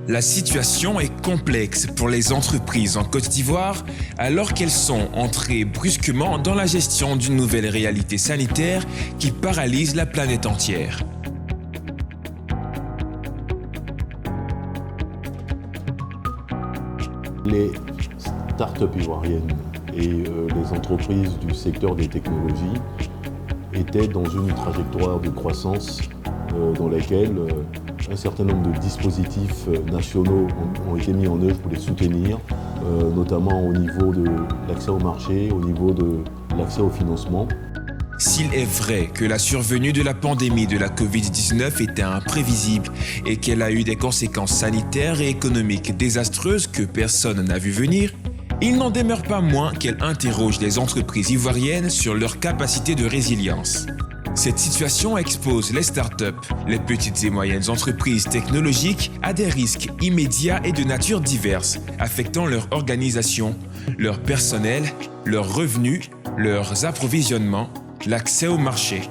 La situation est complexe pour les entreprises en Côte d'Ivoire alors qu'elles sont entrées brusquement dans la gestion d'une nouvelle réalité sanitaire qui paralyse la planète entière. Les startups ivoiriennes et les entreprises du secteur des technologies étaient dans une trajectoire de croissance dans laquelle un certain nombre de dispositifs nationaux ont été mis en œuvre pour les soutenir, notamment au niveau de l'accès au marché, au niveau de l'accès au financement. S'il est vrai que la survenue de la pandémie de la Covid-19 était imprévisible et qu'elle a eu des conséquences sanitaires et économiques désastreuses que personne n'a vu venir, il n'en demeure pas moins qu'elle interroge les entreprises ivoiriennes sur leur capacité de résilience. Cette situation expose les startups, les petites et moyennes entreprises technologiques à des risques immédiats et de nature diverse, affectant leur organisation, leur personnel, leurs revenus, leurs approvisionnements, l'accès au marché.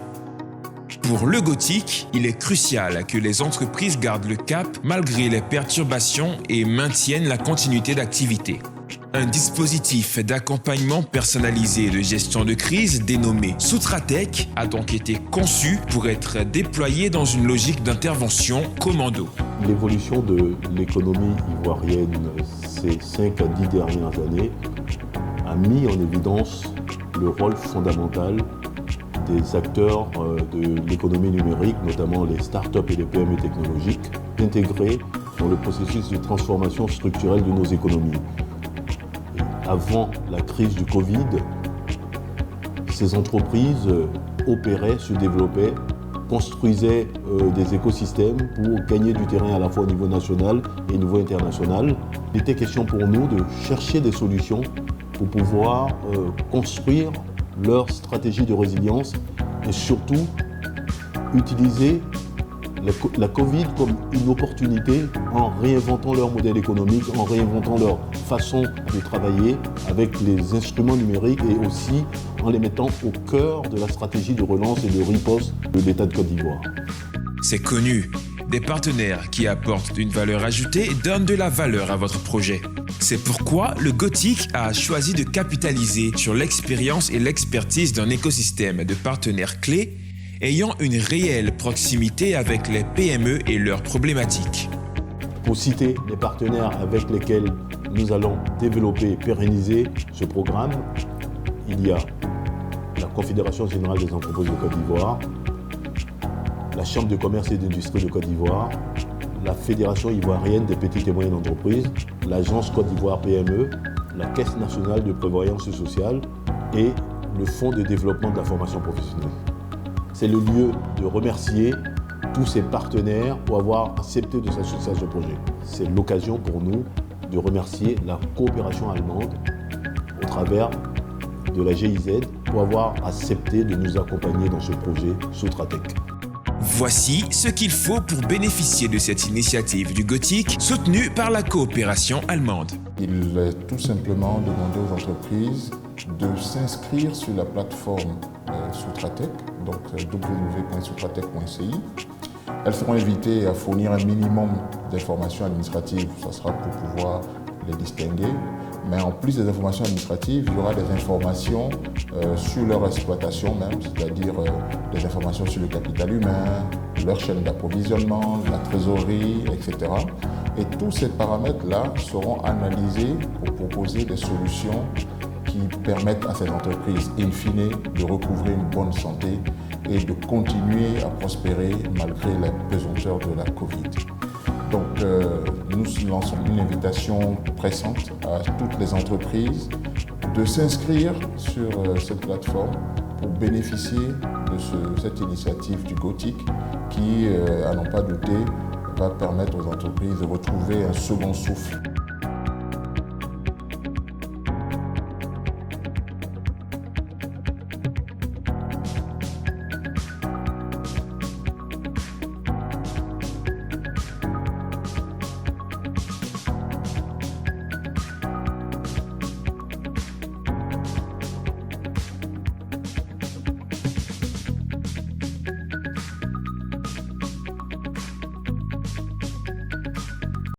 Pour le Gothic, il est crucial que les entreprises gardent le cap malgré les perturbations et maintiennent la continuité d'activité. Un dispositif d'accompagnement personnalisé de gestion de crise dénommé Soutratec a donc été conçu pour être déployé dans une logique d'intervention commando. L'évolution de l'économie ivoirienne ces 5 à 10 dernières années a mis en évidence le rôle fondamental des acteurs de l'économie numérique, notamment les startups et les PME technologiques, intégrés dans le processus de transformation structurelle de nos économies. Avant la crise du Covid, ces entreprises opéraient, se développaient, construisaient des écosystèmes pour gagner du terrain à la fois au niveau national et au niveau international. Il était question pour nous de chercher des solutions pour pouvoir construire leur stratégie de résilience et surtout utiliser la Covid comme une opportunité en réinventant leur modèle économique, en réinventant leur façon de travailler avec les instruments numériques et aussi en les mettant au cœur de la stratégie de relance et de riposte de l'État de Côte d'Ivoire. C'est connu. Des partenaires qui apportent une valeur ajoutée donnent de la valeur à votre projet. C'est pourquoi le Gothic a choisi de capitaliser sur l'expérience et l'expertise d'un écosystème de partenaires clés ayant une réelle proximité avec les PME et leurs problématiques. Pour citer les partenaires avec lesquels nous allons développer et pérenniser ce programme, il y a la Confédération générale des entreprises de Côte d'Ivoire, la Chambre de commerce et d'industrie de Côte d'Ivoire, la Fédération ivoirienne des petites et moyennes entreprises, l'Agence Côte d'Ivoire PME, la Caisse nationale de prévoyance sociale et le Fonds de développement de la formation professionnelle. C'est le lieu de remercier tous ces partenaires pour avoir accepté de s'associer à ce projet. C'est l'occasion pour nous de remercier la coopération allemande au travers de la GIZ pour avoir accepté de nous accompagner dans ce projet Soutratec. Voici ce qu'il faut pour bénéficier de cette initiative du Gothic soutenue par la coopération allemande. Il est tout simplement demandé aux entreprises de s'inscrire sur la plateforme Soutratec, donc www.soutratec.ci. Elles seront invitées à fournir un minimum d'informations administratives, ça sera pour pouvoir les distinguer. Mais en plus des informations administratives, il y aura des informations sur leur exploitation même, c'est-à-dire des informations sur le capital humain, leur chaîne d'approvisionnement, la trésorerie, etc. Et tous ces paramètres-là seront analysés pour proposer des solutions qui permettent à ces entreprises, in fine, de recouvrer une bonne santé et de continuer à prospérer malgré la pesanteur de la Covid. Donc, nous lançons une invitation pressante à toutes les entreprises de s'inscrire sur cette plateforme pour bénéficier de cette initiative du Gothic qui, à n'en pas douter, va permettre aux entreprises de retrouver un second souffle.